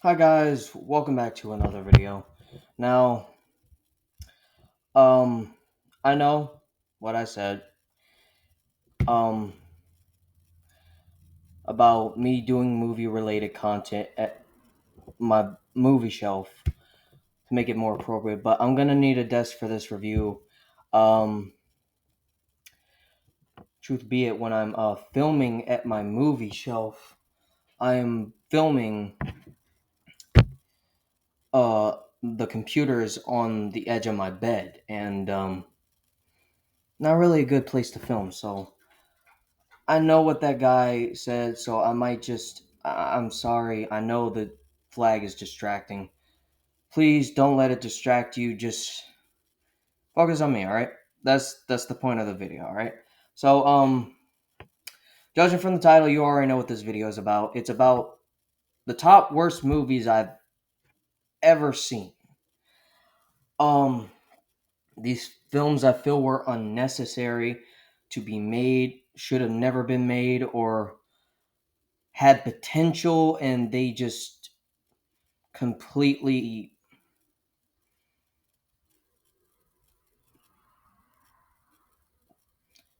Hi guys, welcome back to another video. Now, um, I know what I said, um, about me doing movie-related content at my movie shelf to make it more appropriate, but I'm gonna need a desk for this review. Um, Truth be it, when I'm filming at my movie shelf, I am filming uh the computer is on the edge of my bed, and not really a good place to film, so I know what that guy said, so I might just. I'm sorry. I know the flag is distracting. Please don't let it distract you. Just focus on me, all right? That's the point of the video, all right? So, judging from the title, you already know what this video is about. It's about the top worst movies I've ever seen. Um, these films I feel were unnecessary to be made, should have never been made, or had potential, and they just completely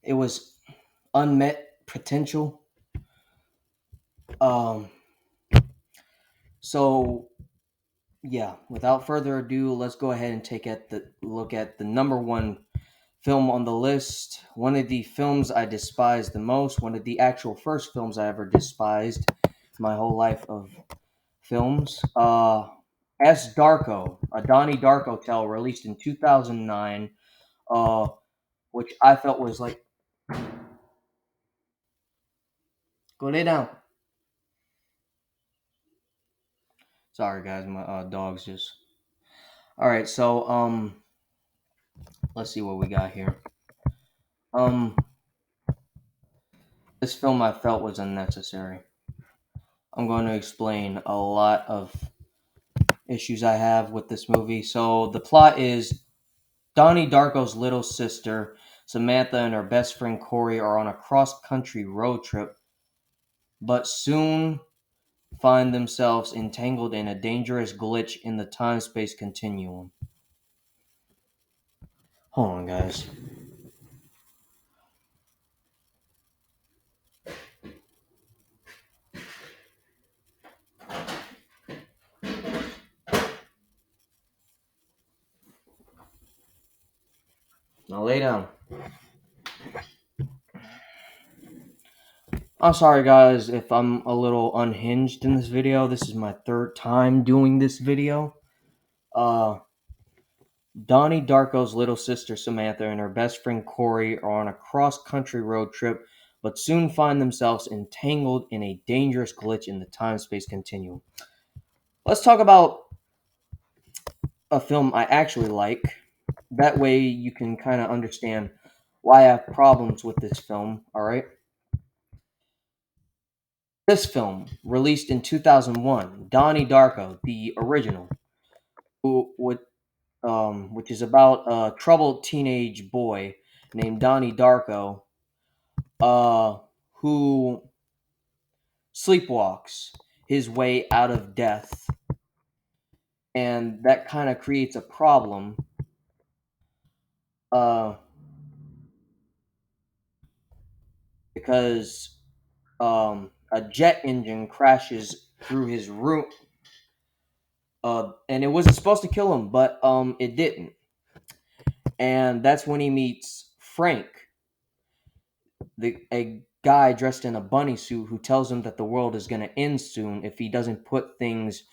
it was unmet potential. Um, so yeah, without further ado, let's go ahead and take at the look at the number one film on the list. One of the films I despise the most. One of the actual first films I ever despised my whole life of films. S. Darko, a Donnie Darko tale released in 2009. Uh, which I felt was like, go lay down. Sorry guys, my dog's just. All right, so let's see what we got here. Um, this film I felt was unnecessary. I'm going to explain a lot of issues I have with this movie. So the plot is Donnie Darko's little sister Samantha and her best friend Corey are on a cross-country road trip, but soon find themselves entangled in a dangerous glitch in the time-space continuum. Hold on, guys. Now lay down. I'm sorry guys if I'm a little unhinged in this video. This is my third time doing this video. Uh, Donnie Darko's little sister Samantha and her best friend Corey are on a cross-country road trip, but soon find themselves entangled in a dangerous glitch in the time-space continuum. Let's talk about a film I actually like. That way you can kind of understand why I have problems with this film, alright? This film, released in 2001, Donnie Darko, the original, which is about a troubled teenage boy named Donnie Darko, uh, who sleepwalks his way out of death, and that kind of creates a problem. Uh, because a jet engine crashes through his room, and it wasn't supposed to kill him, but it didn't, and that's when he meets Frank, a guy dressed in a bunny suit who tells him that the world is going to end soon if he doesn't put things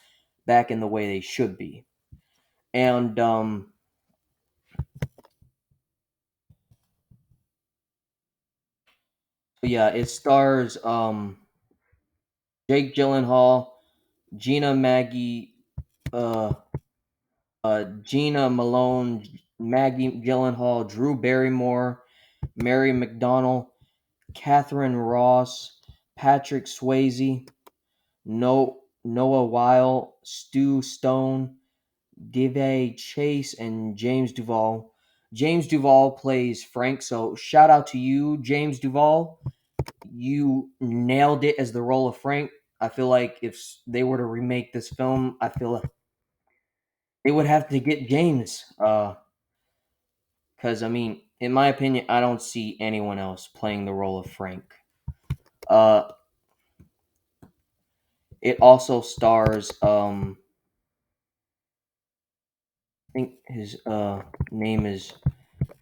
back in the way they should be. And yeah, it stars Jake Gyllenhaal, Gina Maggie, uh, Gina Malone, Maggie Gyllenhaal, Drew Barrymore, Mary McDonnell, Catherine Ross, Patrick Swayze, Noah Weil, Stu Stone, Divey Chase, and James Duvall. James Duvall plays Frank, so shout out to you, James Duvall. You nailed it as the role of Frank. I feel like if they were to remake this film, I feel like they would have to get James. Because I mean, in my opinion, I don't see anyone else playing the role of Frank. Uh, it also stars I think his name is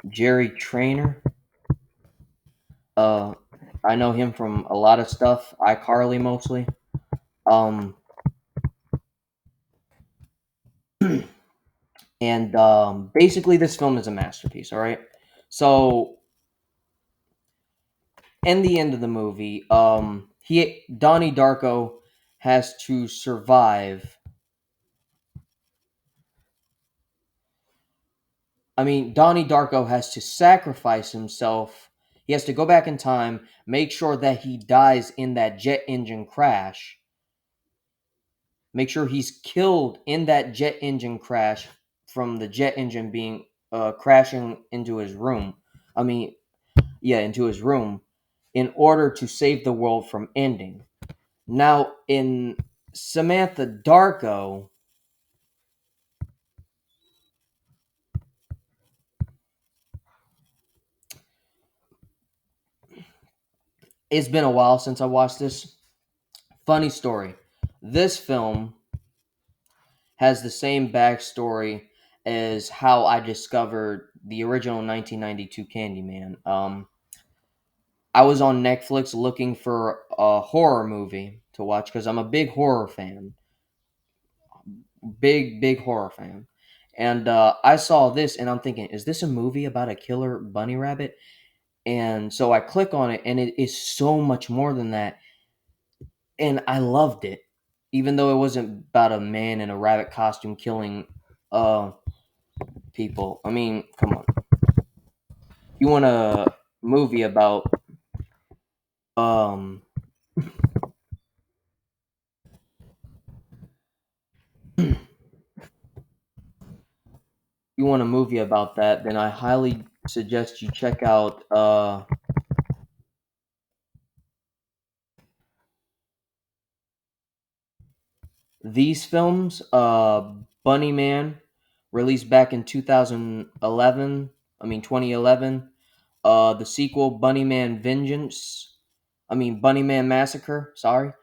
Jerry Trainer. Uh, I know him from a lot of stuff. iCarly mostly. Um, and basically, this film is a masterpiece. All right. So, in the end of the movie, Donnie Darko has to survive. I mean, Donnie Darko has to sacrifice himself. He has to go back in time, make sure that he dies in that jet engine crash, make sure he's killed in that jet engine crash from the jet engine being crashing into his room. I mean, yeah, into his room in order to save the world from ending. Now, in Samantha Darko, it's been a while since I watched this. Funny story. This film has the same backstory as how I discovered the original 1992 Candyman. I was on Netflix looking for a horror movie to watch because I'm a big horror fan, big horror fan. And I saw this, and I'm thinking, is this a movie about a killer bunny rabbit? And so I click on it, and it is so much more than that. And I loved it, even though it wasn't about a man in a rabbit costume killing uh people. I mean, come on. You want a movie about um you want a movie about that, then I highly suggest you check out these films. Bunny Man, released back in 2011. I mean 2011. The sequel, Bunny Man Vengeance. I mean Bunny Man Massacre. Sorry.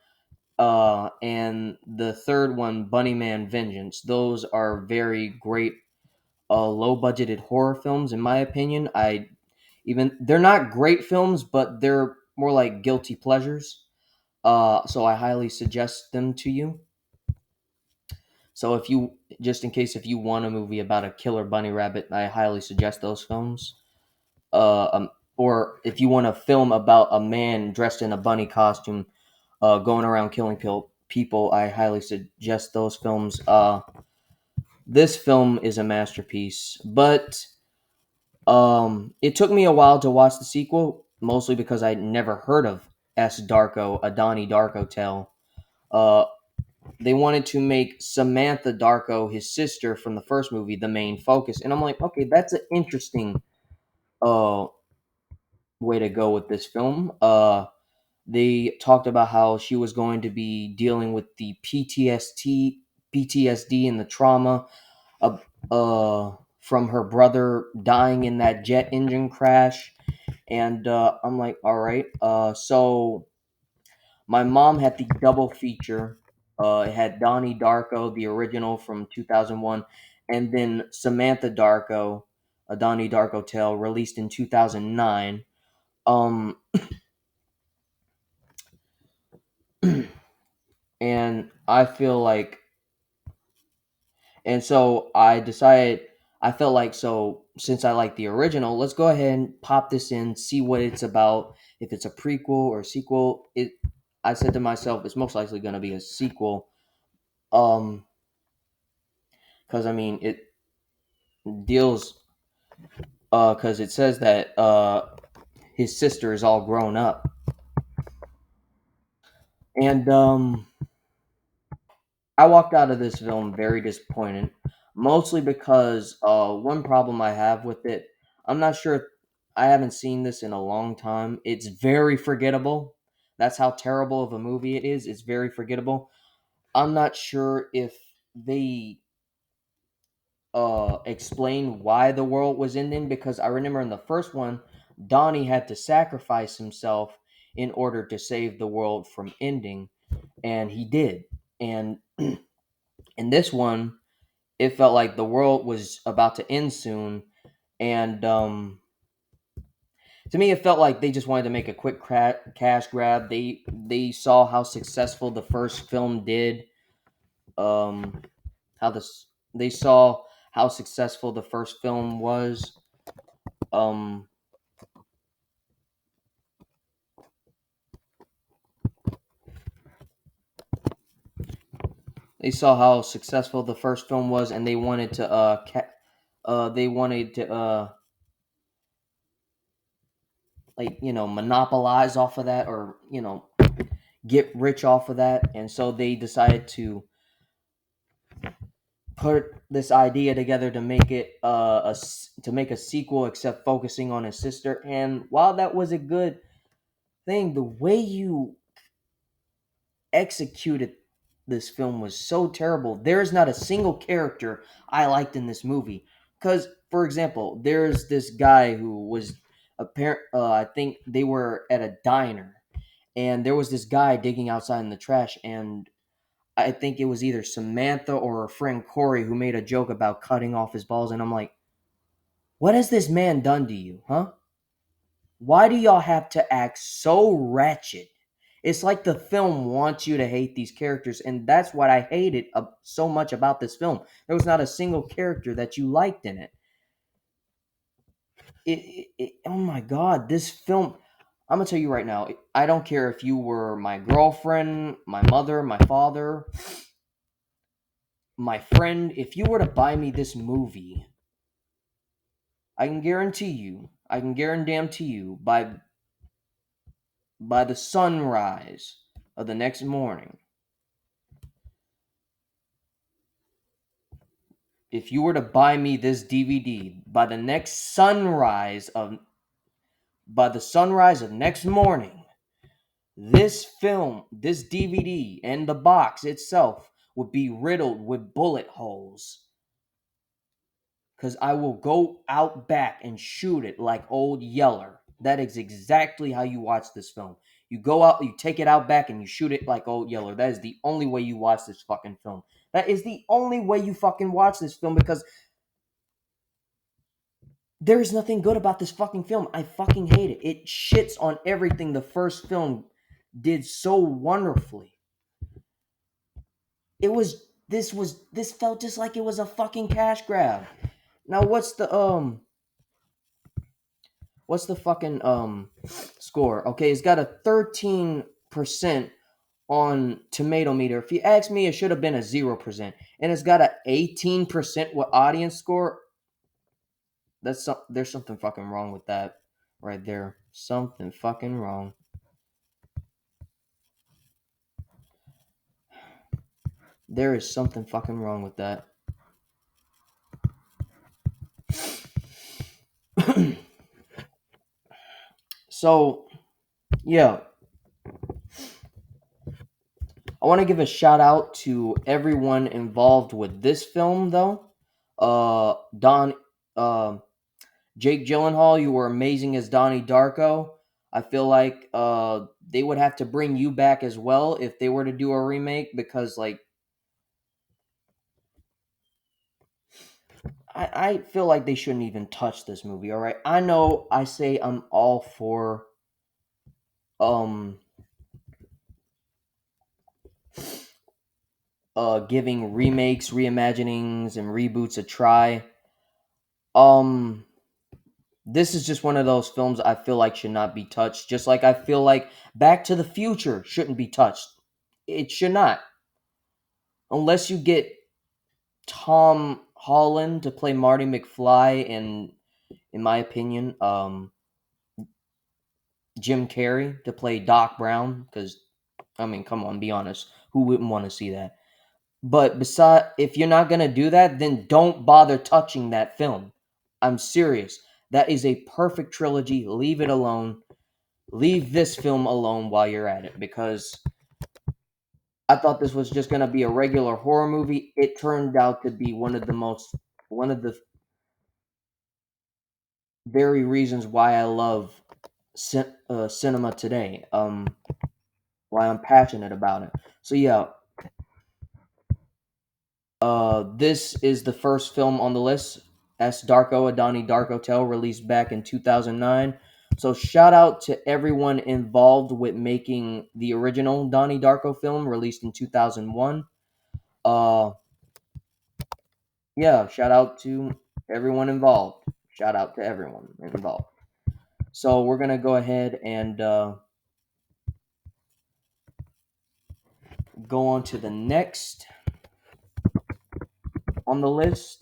And the third one, Bunny Man Vengeance. Those are very great, low budgeted horror films, in my opinion. They're not great films, but they're more like guilty pleasures. So I highly suggest them to you. So if you, just in case, if you want a movie about a killer bunny rabbit, I highly suggest those films. Or if you want a film about a man dressed in a bunny costume, going around killing people, I highly suggest those films. This film is a masterpiece, but it took me a while to watch the sequel, mostly because I'd never heard of S. Darko, a Donnie Darko tale. Uh, they wanted to make Samantha Darko, his sister from the first movie, the main focus, and I'm like, okay, that's an interesting uh way to go with this film. They talked about how she was going to be dealing with the PTSD and the trauma uh, from her brother dying in that jet engine crash. And I'm like, all right. So my mom had the double feature. It had Donnie Darko, the original from 2001, and then Samantha Darko, a Donnie Darko tale released in 2009. Um, and I feel like, and so I decided, I felt like, so since I like the original, let's go ahead and pop this in, see what it's about. If it's a prequel or sequel, I said to myself, it's most likely going to be a sequel. Um, because I mean, it deals, because it says that his sister is all grown up, and I walked out of this film very disappointed, mostly because one problem I have with it, I'm not sure. I haven't seen this in a long time. It's very forgettable. That's how terrible of a movie it is. It's very forgettable. I'm not sure if they explain why the world was ending, because I remember in the first one, Donnie had to sacrifice himself in order to save the world from ending, and he did. And in this one, it felt like the world was about to end soon, and to me, it felt like they just wanted to make a quick cash grab. They saw how successful the first film did. Um, how this They saw how successful the first film was. Um, they saw how successful the first film was, and they wanted to they wanted to like, monopolize off of that, or get rich off of that, and so they decided to put this idea together to make it to make a sequel, except focusing on his sister. And while that was a good thing, the way you executed this film was so terrible. There is not a single character I liked in this movie. Because, for example, there's this guy who was apparent. I think they were at a diner, and there was this guy digging outside in the trash, and I think it was either Samantha or her friend Corey who made a joke about cutting off his balls, and I'm like, what has this man done to you, huh? Why do y'all have to act so ratchet? It's like the film wants you to hate these characters, and that's what I hated so much about this film. There was not a single character that you liked in it. Oh my god, this film. I'm gonna tell you right now. I don't care if you were my girlfriend, my mother, my father, my friend. If you were to buy me this movie, I can guarantee you, by the sunrise of the next morning, if you were to buy me this DVD by the sunrise of next morning, this film, this DVD, and the box itself would be riddled with bullet holes. Because I will go out back and shoot it like Old Yeller. That is exactly how you watch this film. You go out, you take it out back, and you shoot it like Old Yeller. That is the only way you watch this fucking film. That is the only way you fucking watch this film, because there is nothing good about this fucking film. I fucking hate it. It shits on everything the first film did so wonderfully. This felt just like it was a fucking cash grab. Now what's the fucking score? Okay, it's got a 13% on Tomato Meter. If you ask me, it should have been a 0%. And it's got a 18% with audience score. There's something fucking wrong with that right there. Something fucking wrong. There is something fucking wrong with that. So, yeah. I want to give a shout out to everyone involved with this film, though. Don, uh, Jake Gyllenhaal, you were amazing as Donnie Darko. I feel like they would have to bring you back as well if they were to do a remake, because like I feel like they shouldn't even touch this movie. All right, I know I say I'm all for um giving remakes, reimaginings, and reboots a try. Um, this is just one of those films I feel like should not be touched. Just like I feel like Back to the Future shouldn't be touched. It should not, unless you get Tom Holland to play Marty McFly, and in my opinion, Jim Carrey to play Doc Brown. Because I mean, come on, be honest, who wouldn't want to see that? But if you're not gonna do that, then don't bother touching that film. I'm serious. That is a perfect trilogy. Leave it alone. leave this film alone while you're at it, because I thought this was just going to be a regular horror movie. It turned out to be one of the very reasons why I love cinema today. Why I'm passionate about it. So yeah, this is the first film on the list. S. Darko, a Donnie Darko tale, released back in 2009. So shout out to everyone involved with making the original Donnie Darko film, released in 2001. Uh, yeah, shout out to everyone involved. Shout out to everyone involved. So we're gonna go ahead and go on to the next on the list.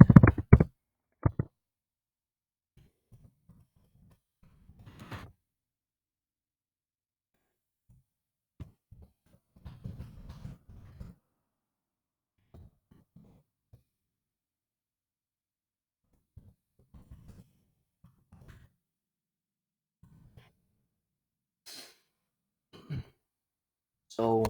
So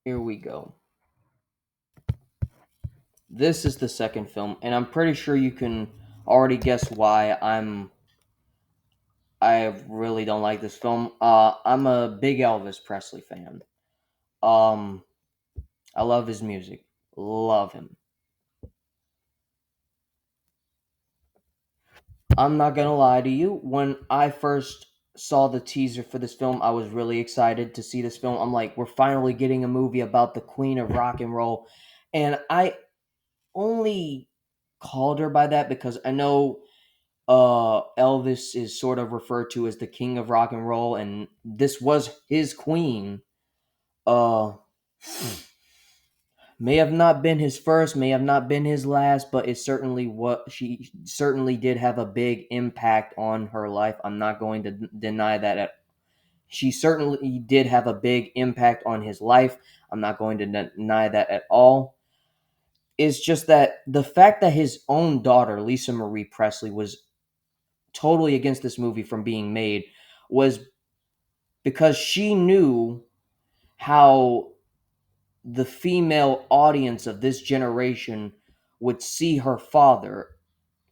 here we go. This is the second film, and I'm pretty sure you can already guess why I really don't like this film. I'm a big Elvis Presley fan. Um, I love his music. Love him. I'm not gonna lie to you. When I first saw the teaser for this film, I was really excited to see this film. I'm like, we're finally getting a movie about the queen of rock and roll. And I only called her by that because I know Elvis is sort of referred to as the king of rock and roll, and this was his queen. Uh may have not been his first, may have not been his last, but it certainly what she certainly did have a big impact on her life. I'm not going to deny that. She certainly did have a big impact on his life. I'm not going to deny that at all. It's just that the fact that his own daughter, Lisa Marie Presley, was totally against this movie from being made was because she knew how the female audience of this generation would see her father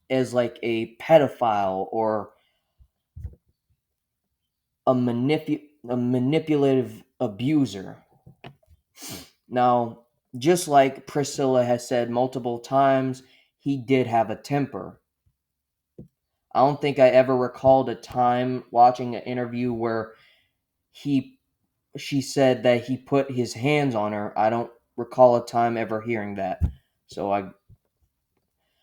as like a pedophile or a manipulative abuser. Now, just like Priscilla has said multiple times, he did have a temper. I don't think I ever recalled a time watching an interview where he she said that he put his hands on her. I don't recall a time ever hearing that. So I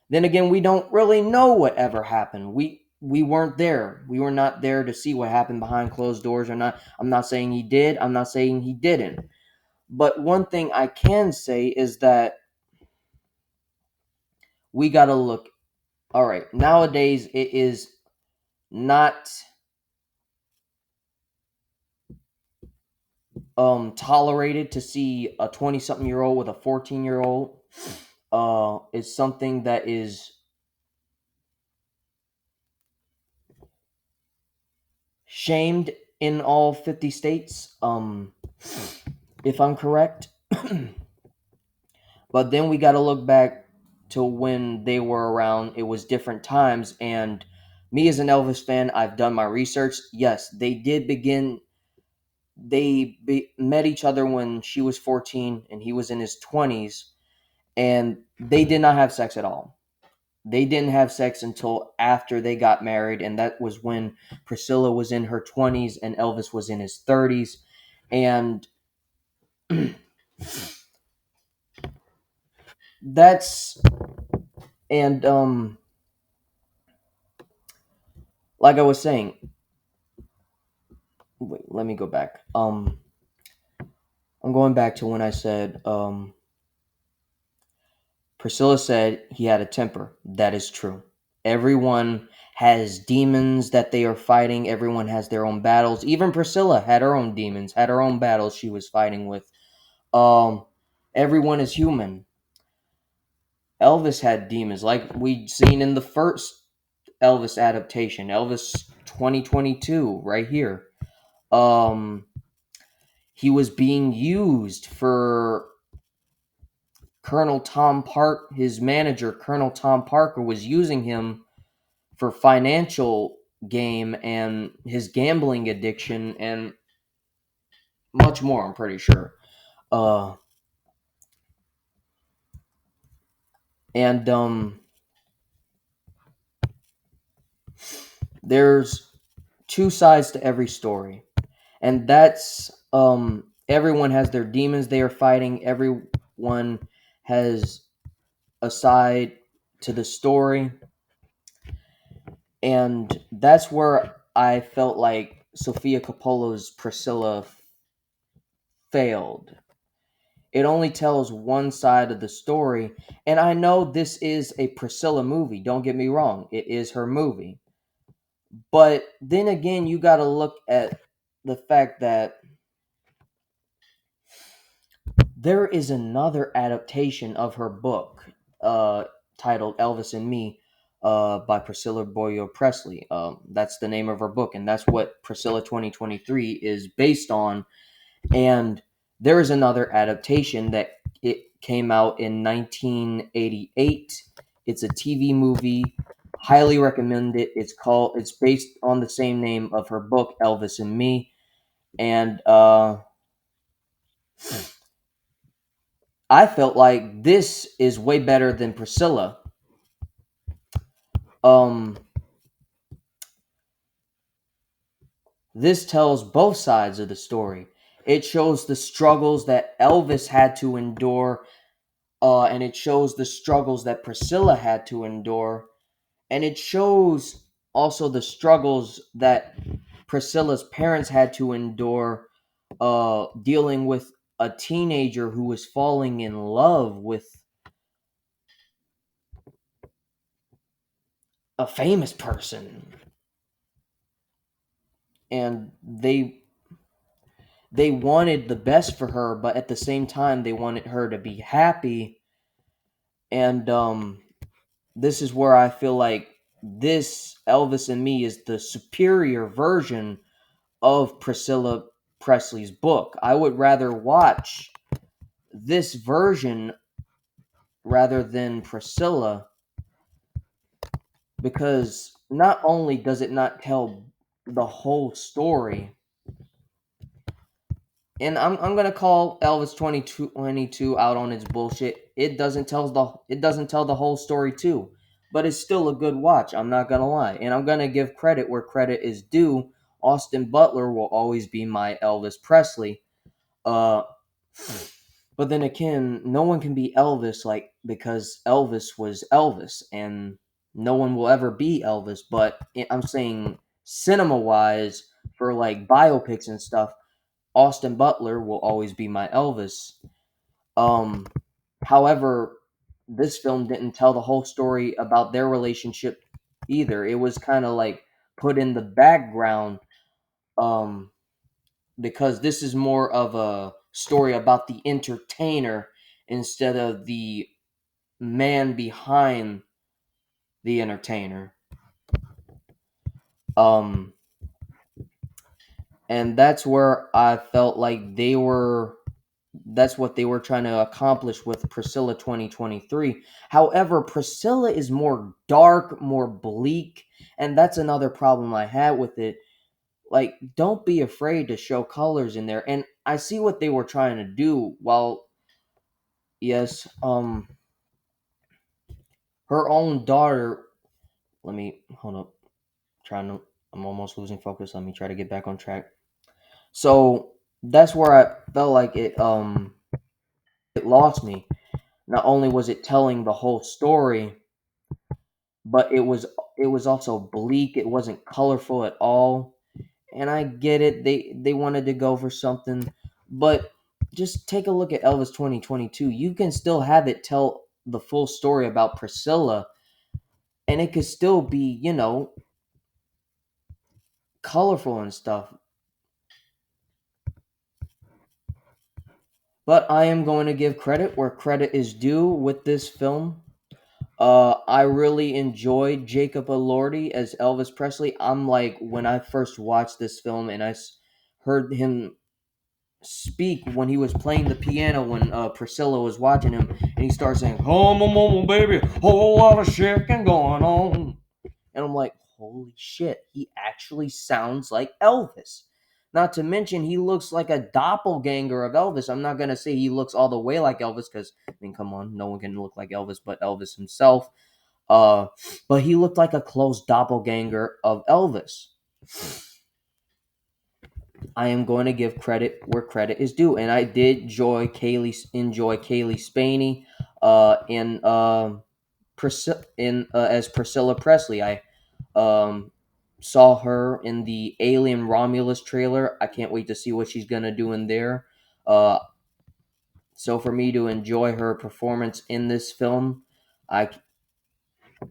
then again, we don't really know what ever happened. We weren't there. We were not there to see what happened behind closed doors or not. I'm not saying he did. I'm not saying he didn't. But one thing I can say is that we got to look. All right, nowadays it is not tolerated to see a 20 something year old with a 14-year old. Is something that is shamed in all 50 states, if I'm correct. But then we got to look back to when they were around. It was different times. And me as an Elvis fan, I've done my research. Yes, they did begin. Met each other when she was 14 and he was in his 20s. And they did not have sex at all. They didn't have sex until after they got married. And that was when Priscilla was in her 20s and Elvis was in his 30s. And that's and like I was saying, wait, let me go back. I'm going back to when I said Priscilla said he had a temper. That is true. Everyone has demons that they are fighting. Everyone has their own battles. Even Priscilla had her own demons, had her own battles she was fighting with. Um everyone is human. Elvis had demons, like we seen in the first Elvis adaptation, Elvis 2022, right here. Um, he was being used for Colonel Tom Park. His manager, Colonel Tom Parker, was using him for financial game and his gambling addiction and much more. I'm pretty sure. Uh, and there's two sides to every story, and that's everyone has their demons they are fighting. Everyone has a side to the story, and that's where I felt like Sofia Coppola's Priscilla failed. It only tells one side of the story, and I know this is a Priscilla movie, don't get me wrong, it is her movie. But then again, you got to look at the fact that there is another adaptation of her book uh, titled Elvis and Me by Priscilla Boyle Presley. That's the name of her book, and that's what Priscilla 2023 is based on. And there is another adaptation that it came out in 1988. It's a TV movie. Highly recommend it. It's based on the same name of her book, Elvis and Me. And I felt like this is way better than Priscilla. Um, this tells both sides of the story. It shows the struggles that Elvis had to endure, and it shows the struggles that Priscilla had to endure, and it shows also the struggles that Priscilla's parents had to endure, dealing with a teenager who was falling in love with a famous person, and they wanted the best for her, but at the same time they wanted her to be happy. And this is where I feel like this Elvis and Me is the superior version of Priscilla Presley's book. I would rather watch this version rather than Priscilla, because not only does it not tell the whole story, and I'm gonna call Elvis 2022 out on its bullshit. It doesn't tell the whole story too, but it's still a good watch. I'm not gonna lie, and I'm gonna give credit where credit is due. Austin Butler will always be my Elvis Presley. Uh, but then again, no one can be Elvis, like, because Elvis was Elvis, and no one will ever be Elvis. But I'm saying cinema wise, for like biopics and stuff, Austin Butler will always be my Elvis. Um, However, this film didn't tell the whole story about their relationship either. It was kind of like put in the background, um, because this is more of a story about the entertainer instead of the man behind the entertainer. Um, and that's where I felt like that's what they were trying to accomplish with Priscilla 2023. However, Priscilla is more dark, more bleak, and that's another problem I had with it. Like, don't be afraid to show colors in there. And I see what they were trying to do. While yes, her own daughter. Let me hold up. Trying to. I'm almost losing focus. Let me try to get back on track. So that's where I felt like it lost me. Not only was it telling the whole story, but it was also bleak. It wasn't colorful at all. And I get it. They wanted to go for something, but just take a look at Elvis 2022. You can still have it tell the full story about Priscilla, and it could still be, colorful and stuff. But I am going to give credit where credit is due with this film. I really enjoyed Jacob Elordi as Elvis Presley. I'm like, when I first watched this film and heard him speak when he was playing the piano when Priscilla was watching him, and he starts saying, "Oh, mama, baby, whole lot of shaking going on," and I'm like, "Holy shit, he actually sounds like Elvis." Not to mention, he looks like a doppelganger of Elvis. I'm not gonna say he looks all the way like Elvis, because I mean, come on, no one can look like Elvis but Elvis himself. Uh, but he looked like a close doppelganger of Elvis. I am going to give credit where credit is due, and I did enjoy Kaylee Spaney, in as Priscilla Presley. I um saw her in the Alien Romulus trailer. I can't wait to see what she's gonna do in there. Uh, so for me to enjoy her performance in this film, I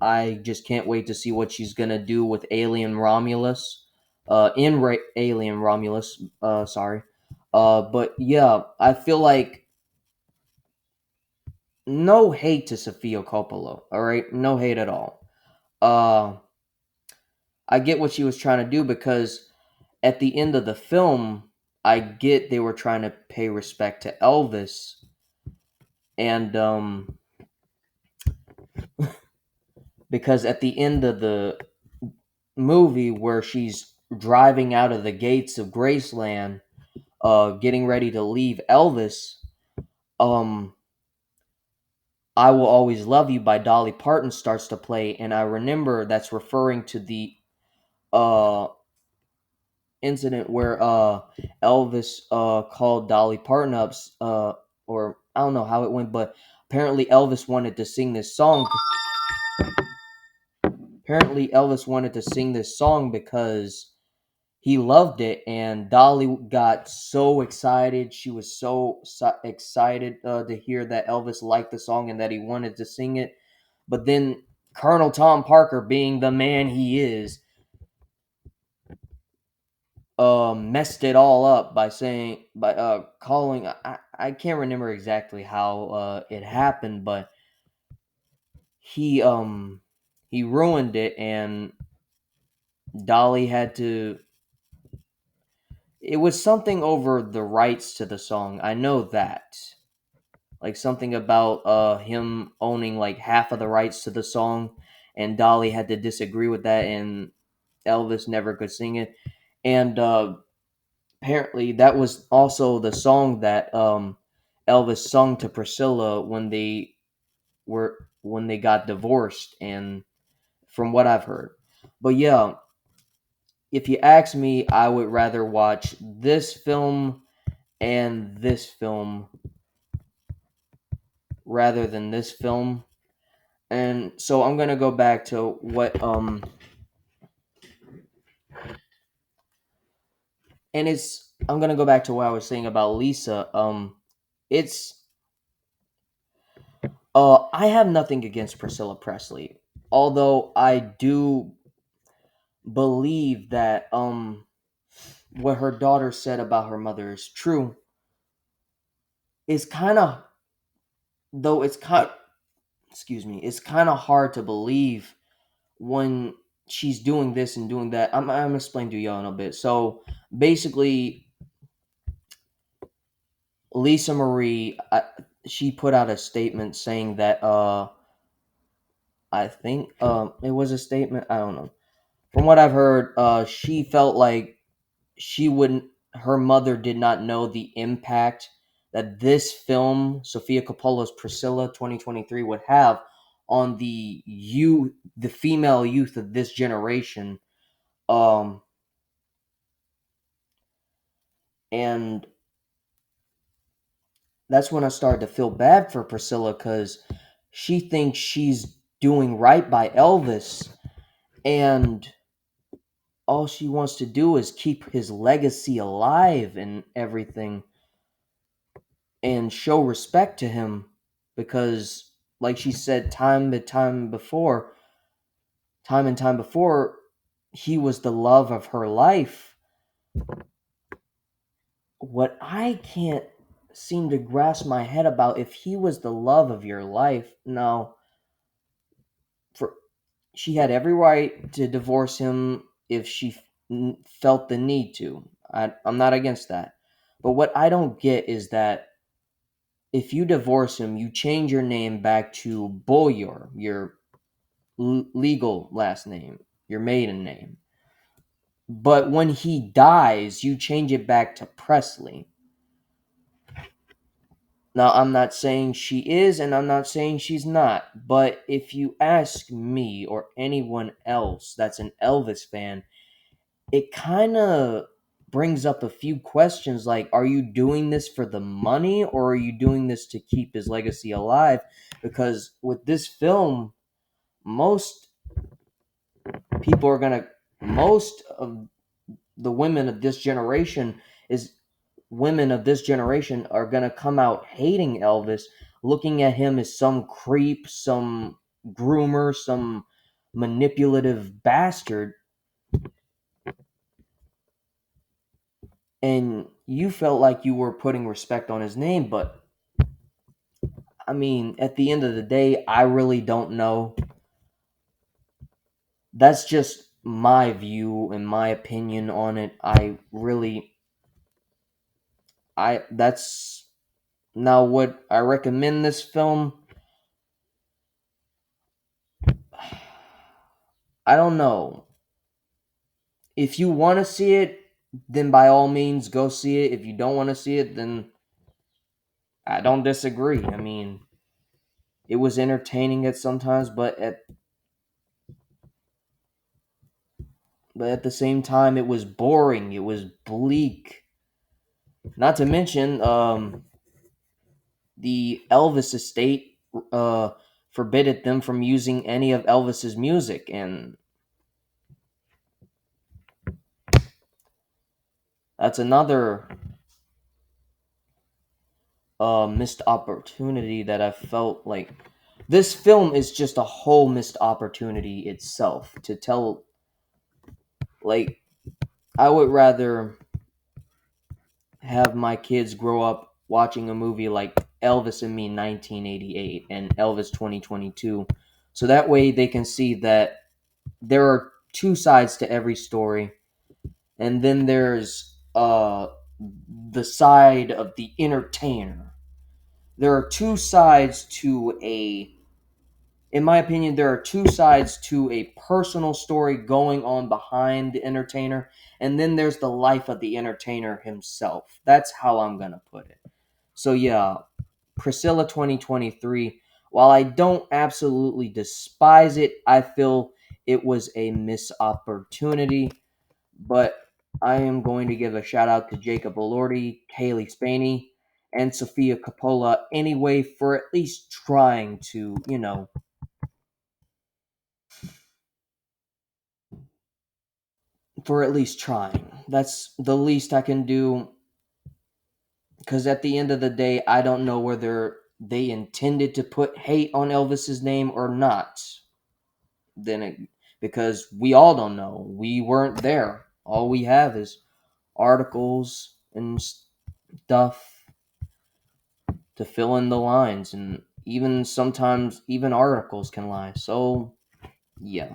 I just can't wait to see what she's gonna do with Alien Romulus. Alien Romulus. Sorry. But yeah, I feel like no hate to Sofia Coppola. All right, no hate at all. Uh, I get what she was trying to do because at the end of the film, I get they were trying to pay respect to Elvis, and because at the end of the movie where she's driving out of the gates of Graceland, getting ready to leave Elvis, um, "I Will Always Love You" by Dolly Parton starts to play, and I remember that's referring to the uh incident where Elvis called Dolly Parton up, or I don't know how it went, but apparently Elvis wanted to sing this song. Apparently Elvis wanted to sing this song because he loved it, and Dolly got so excited. She was so excited to hear that Elvis liked the song and that he wanted to sing it. But then Colonel Tom Parker, being the man he is, messed it all up by calling. I can't remember exactly how it happened, but he um he ruined it, and Dolly had to. It was something over the rights to the song. I know that. Like something about him owning like half of the rights to the song, and Dolly had to disagree with that, and Elvis never could sing it. And apparently that was also the song that Elvis sung to Priscilla when they got divorced, and from what I've heard. But yeah, if you ask me, I would rather watch this film and this film rather than this film. And so I'm gonna go back to what and it's I'm gonna go back to what I was saying about Lisa. It's I have nothing against Priscilla Presley, although I do believe that what her daughter said about her mother is true. Is kind of though it's kind excuse me, it's kind of hard to believe when she's doing this and doing that. I'm explaining to y'all in a bit. So basically, Lisa Marie, she put out a statement saying that I think it was a statement. I don't know. From what I've heard, she felt like she wouldn't. Her mother did not know the impact that this film, Sofia Coppola's Priscilla 2023, would have on the female youth of this generation. Um, and that's when I started to feel bad for Priscilla because she thinks she's doing right by Elvis, and all she wants to do is keep his legacy alive and everything, and show respect to him because, like she said, time and time before, he was the love of her life. What I can't seem to grasp my head about, if he was the love of your life, no, she had every right to divorce him if she felt the need to. I'm not against that. But what I don't get is that if you divorce him, you change your name back to Boyer, your legal last name, your maiden name. But when he dies, you change it back to Presley. Now, I'm not saying she is, and I'm not saying she's not. But if you ask me or anyone else that's an Elvis fan, it kind of brings up a few questions like, are you doing this for the money or are you doing this to keep his legacy alive? Because with this film, most people are going to, most of the women of this generation is women of this generation are going to come out hating Elvis, looking at him as some creep, some groomer, some manipulative bastard. And you felt like you were putting respect on his name, but I mean, at the end of the day, I really don't know. That's just my view and my opinion on it. That's now what I recommend this film. I don't know. If you want to see it, then by all means go see it. If you don't want to see it, then I don't disagree. I mean, it was entertaining at sometimes, but at the same time it was boring. It was bleak. Not to mention the Elvis estate forbidded them from using any of Elvis's music, and that's another missed opportunity that I felt like this film is just a whole missed opportunity itself to tell. Like, I would rather have my kids grow up watching a movie like Elvis and Me 1988 and Elvis 2022, so that way they can see that there are two sides to every story, and then there's the side of the entertainer. There are two sides to a In my opinion, there are two sides to a personal story going on behind the entertainer, and then there's the life of the entertainer himself. That's how I'm going to put it. So, yeah, Priscilla 2023, while I don't absolutely despise it, I feel it was a missed opportunity. But I am going to give a shout out to Jacob Elordi, Kaylee Spaney, and Sophia Coppola anyway for at least trying to, for at least trying. That's the least I can do, because at the end of the day, I don't know whether they intended to put hate on Elvis's name or not. Then it, because we all don't know. We weren't there. All we have is articles and stuff to fill in the lines, and even sometimes even articles can lie. So, yeah.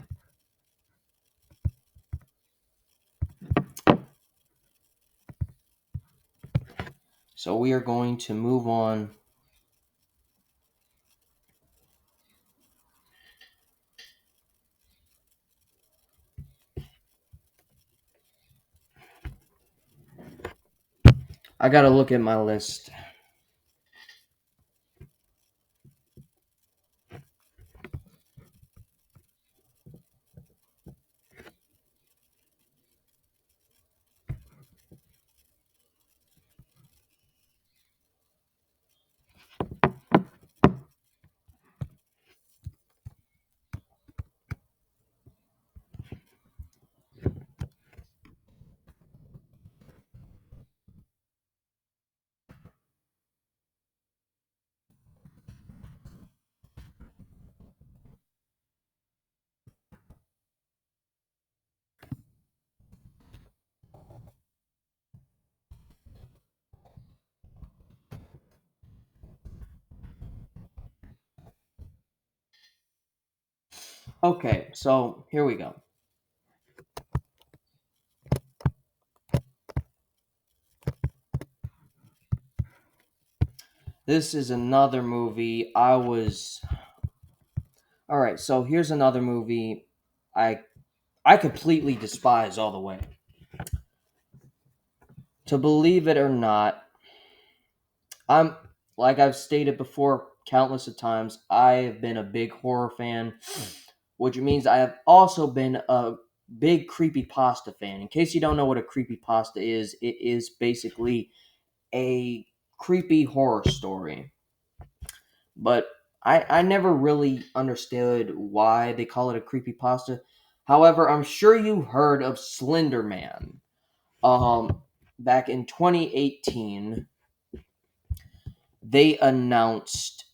So we are going to move on. I got to look at my list. Okay, so here we go. This is another movie I was. All right, so here's another movie I I completely despise all the way. To believe it or not, I'm like I've stated before countless of times, I have been a big horror fan, which means I have also been a big creepypasta fan. In case you don't know what a creepypasta is, it is basically a creepy horror story. But I never really understood why they call it a creepypasta. However, I'm sure you heard of Slender Man. Back in 2018, they announced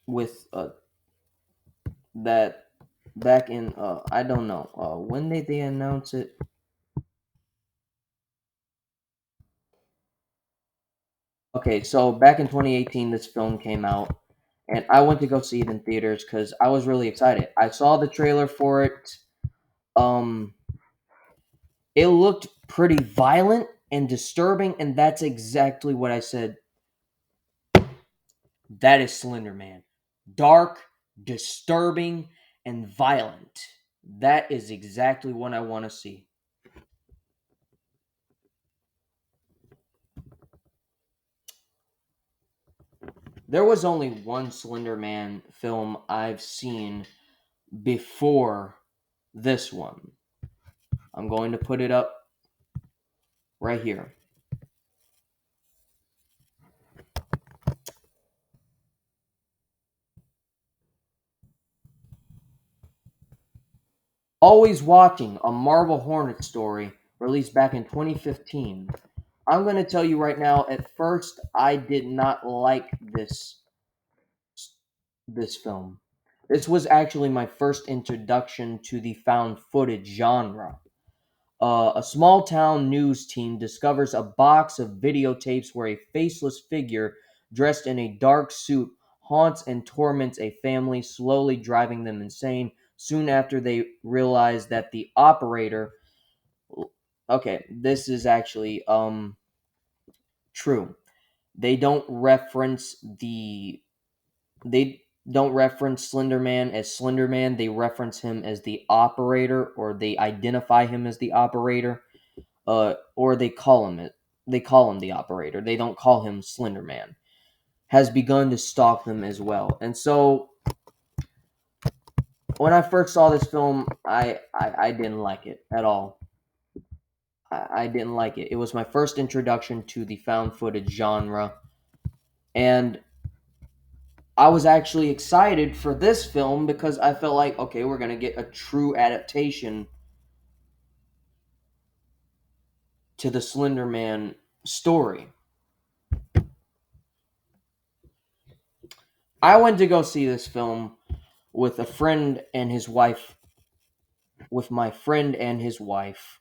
with that back in I don't know when they announce it. Okay, so back in 2018, this film came out, and I went to go see it in theaters because I was really excited. I saw the trailer for it. Um, it looked pretty violent and disturbing, and that's exactly what I said. That is Slender Man. Dark, disturbing, and violent. That is exactly what I want to see. There was only one Slender Man film I've seen before this one. I'm going to put it up right here. Always Watching, a Marvel Hornet story released back in 2015. I'm going to tell you right now, at first I did not like this film. This was actually my first introduction to the found footage genre. A small town news team discovers a box of videotapes where a faceless figure dressed in a dark suit haunts and torments a family, slowly driving them insane. Soon after, they realize that the operator. Okay, this is actually true. They don't reference the they don't reference Slender Man as Slender Man. They reference him as the operator, or they identify him as the operator. Or they call him it. They call him the operator. They don't call him Slender Man. Has begun to stalk them as well. And so when I first saw this film, I didn't like it at all. I didn't like it. It was my first introduction to the found footage genre, and I was actually excited for this film because I felt like, okay, we're gonna get a true adaptation to the Slender Man story. I went to go see this film with a friend and his wife, with my friend and his wife.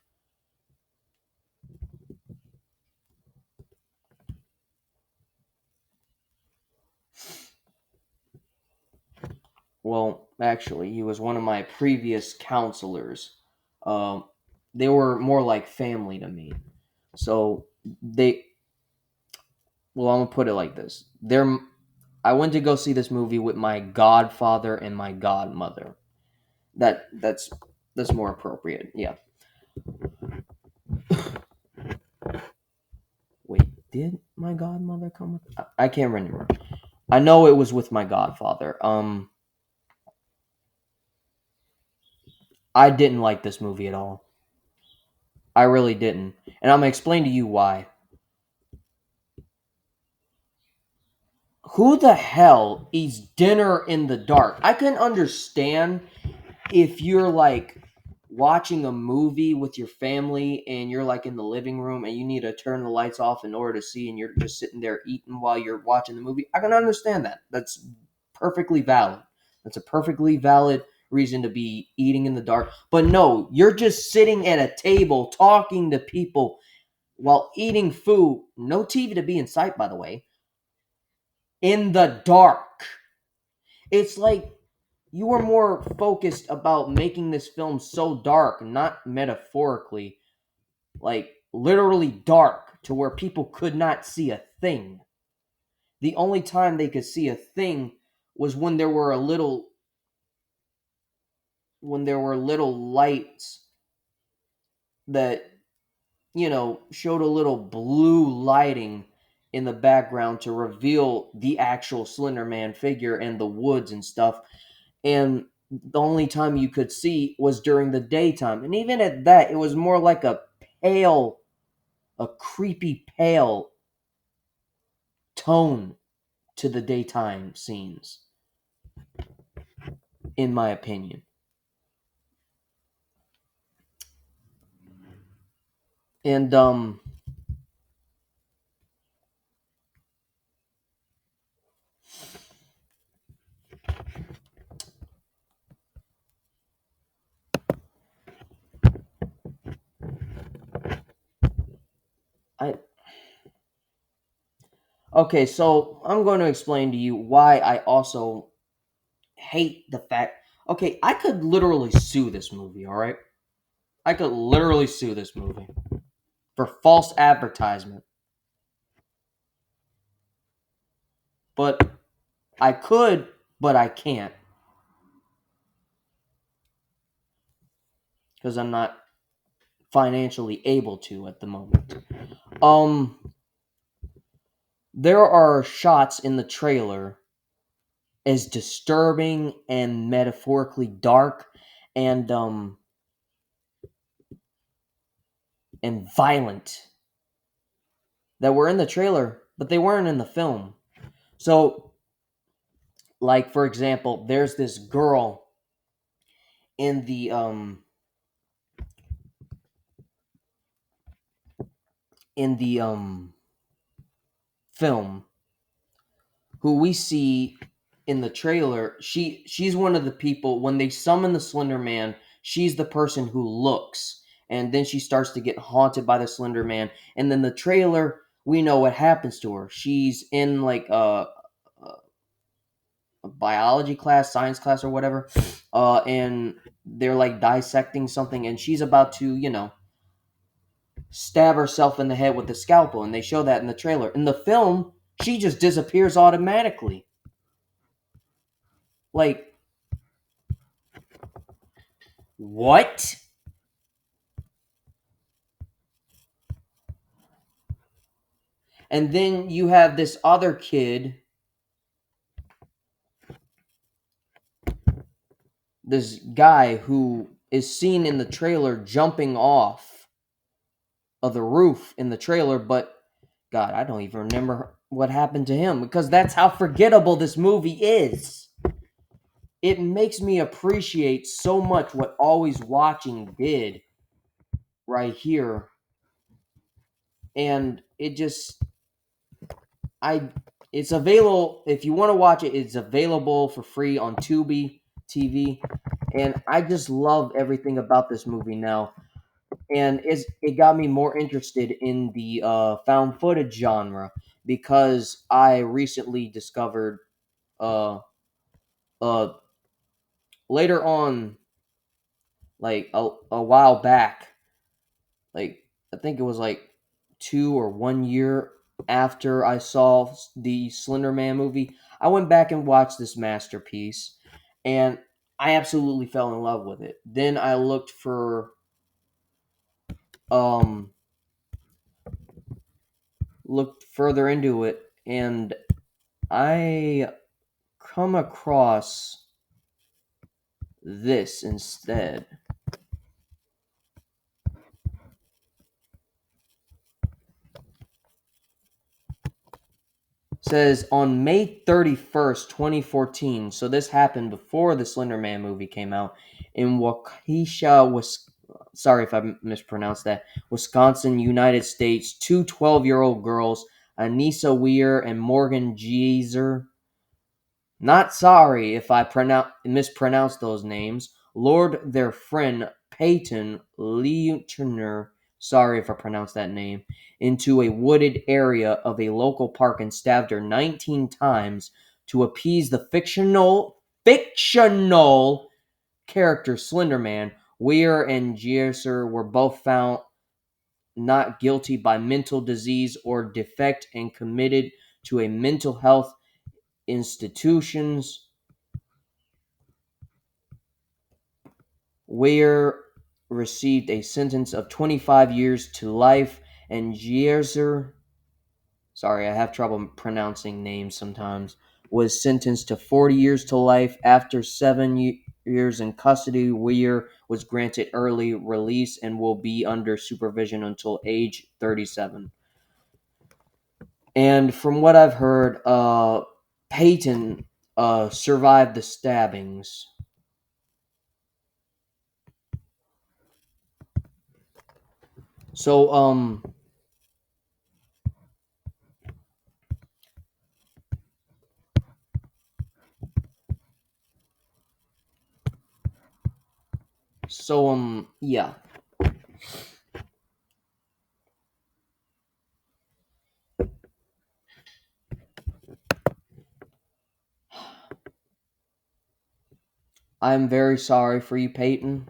Well, actually, he was one of my previous counselors. Um, they were more like family to me. So they, well, I'm gonna put it like this: I went to go see this movie with my godfather and my godmother. That's more appropriate. Yeah. Wait, did my godmother come with? I can't remember. I know it was with my godfather. I didn't like this movie at all. I really didn't. And I'm going to explain to you why. Who the hell eats dinner in the dark? I can understand if you're like watching a movie with your family and you're like in the living room and you need to turn the lights off in order to see and you're just sitting there eating while you're watching the movie. I can understand that. That's perfectly valid. That's a perfectly valid reason to be eating in the dark. But no, you're just sitting at a table talking to people while eating food. No TV to be in sight, by the way. In the dark. It's like you were more focused about making this film so dark, not metaphorically, like literally dark to where people could not see a thing. The only time they could see a thing was when there were little lights that, showed a little blue lighting in the background to reveal the actual Slender Man figure and the woods and stuff. And the only time you could see was during the daytime. And even at that, it was more like a creepy pale tone to the daytime scenes, in my opinion. And I okay, so I'm going to explain to you why I also hate the fact. Okay, I could literally sue this movie, all right? I could literally sue this movie for false advertisement. But I could, but I can't because I'm not financially able to at the moment. Um there are shots in the trailer as disturbing and metaphorically dark and and violent that were in the trailer, but they weren't in the film. So, like for example, there's this girl in the film who we see in the trailer. She's one of the people when they summon the Slender Man. She's the person who looks, and then she starts to get haunted by the Slender Man. And then the trailer, we know what happens to her. She's in like a biology class, science class, or whatever, and they're like dissecting something, and she's about to, stab herself in the head with a scalpel, and they show that in the trailer. In the film, she just disappears automatically. Like, what? And then you have this other kid, this guy who is seen in the trailer jumping off of the roof in the trailer, but God, I don't even remember what happened to him because that's how forgettable this movie is. It makes me appreciate so much what Always Watching did right here. And it just I it's available if you want to watch it, it's available for free on Tubi TV. And I just love everything about this movie now. And it got me more interested in the found footage genre because I recently discovered uh uh later on, like a while back, like I think it was like 2 or 1 year after I saw the Slender Man movie, I went back and watched this masterpiece, and I absolutely fell in love with it. Then I um looked further into it, and I come across this instead. Says on May 31st, 2014. So this happened before the Slender Man movie came out in Waukesha, sorry if I mispronounced that, Wisconsin, United States. Two 12-year-old girls, Anissa Weir and Morgan Jeezer. Not sorry if I mispronounce those names. Lured their friend Peyton Leutner, sorry if I pronounced that name, into a wooded area of a local park and stabbed her 19 times to appease the fictional character Slenderman, Weir and Geiser were both found not guilty by mental disease or defect and committed to a mental health institutions. Weir received a sentence of 25 years to life, and Geiser, sorry, I have trouble pronouncing names sometimes, was sentenced to 40 years to life. After 7 years in custody, Weir was granted early release and will be under supervision until age 37. And from what I've heard, Peyton survived the stabbings. So, yeah. I'm very sorry for you, Peyton.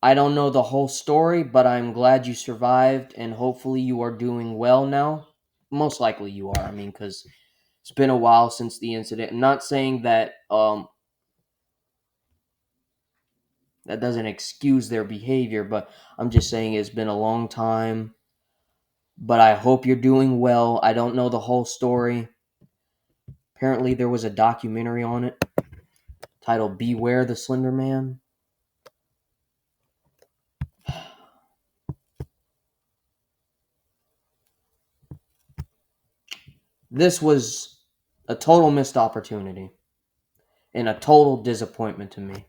I don't know the whole story, but I'm glad you survived, and hopefully you are doing well now. Most likely you are. I mean, because it's been a while since the incident. I'm not saying that that doesn't excuse their behavior, but I'm just saying it's been a long time. But I hope you're doing well. I don't know the whole story. Apparently, there was a documentary on it titled "Beware the Slender Man." This was a total missed opportunity and a total disappointment to me.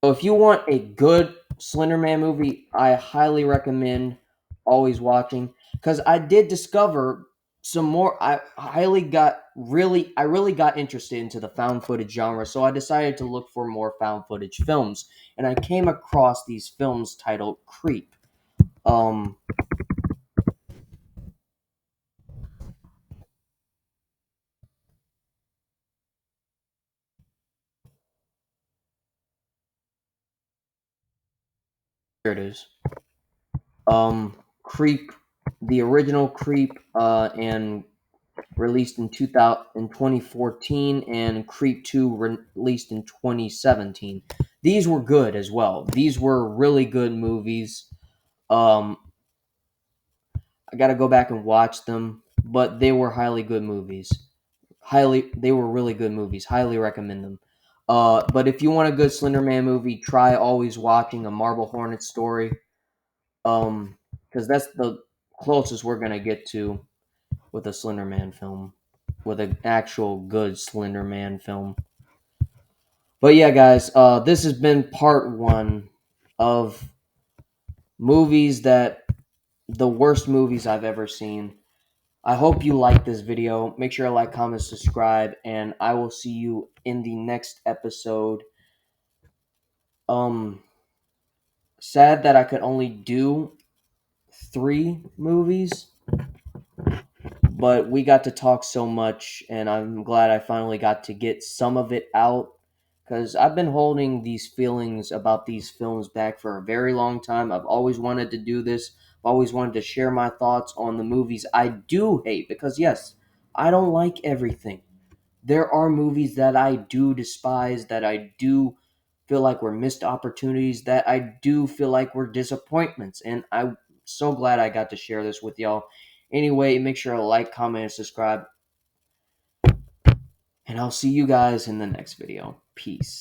So if you want a good Slender Man movie, I highly recommend always watching, because I did discover some more. I really got interested into the found footage genre, so I decided to look for more found footage films, and I came across these films titled Creep. Um, here it is. Creep, the original Creep, and released in 2014, and Creep 2 released in 2017. These were good as well. These were really good movies. Um, I got to go back and watch them, but they were highly good movies. They were really good movies. Highly recommend them. But if you want a good Slender Man movie, try always watching A Marble Hornet Story. Because that's the closest we're gonna get to with a Slender Man film, with an actual good Slender Man film. But yeah, guys, this has been part one of movies that the worst movies I've ever seen. I hope you like this video. Make sure to like, comment, subscribe, and I will see you in the next episode. Um, Sad that I could only do 3 movies, but we got to talk so much, and I'm glad I finally got to get some of it out, because I've been holding these feelings about these films back for a very long time. I've always wanted to do this. I've always wanted to share my thoughts on the movies I do hate, because yes, I don't like everything. There are movies that I do despise, that I do feel like were missed opportunities, that I do feel like were disappointments, and I'm so glad I got to share this with y'all. Anyway, make sure to like, comment, and subscribe, and I'll see you guys in the next video. Peace.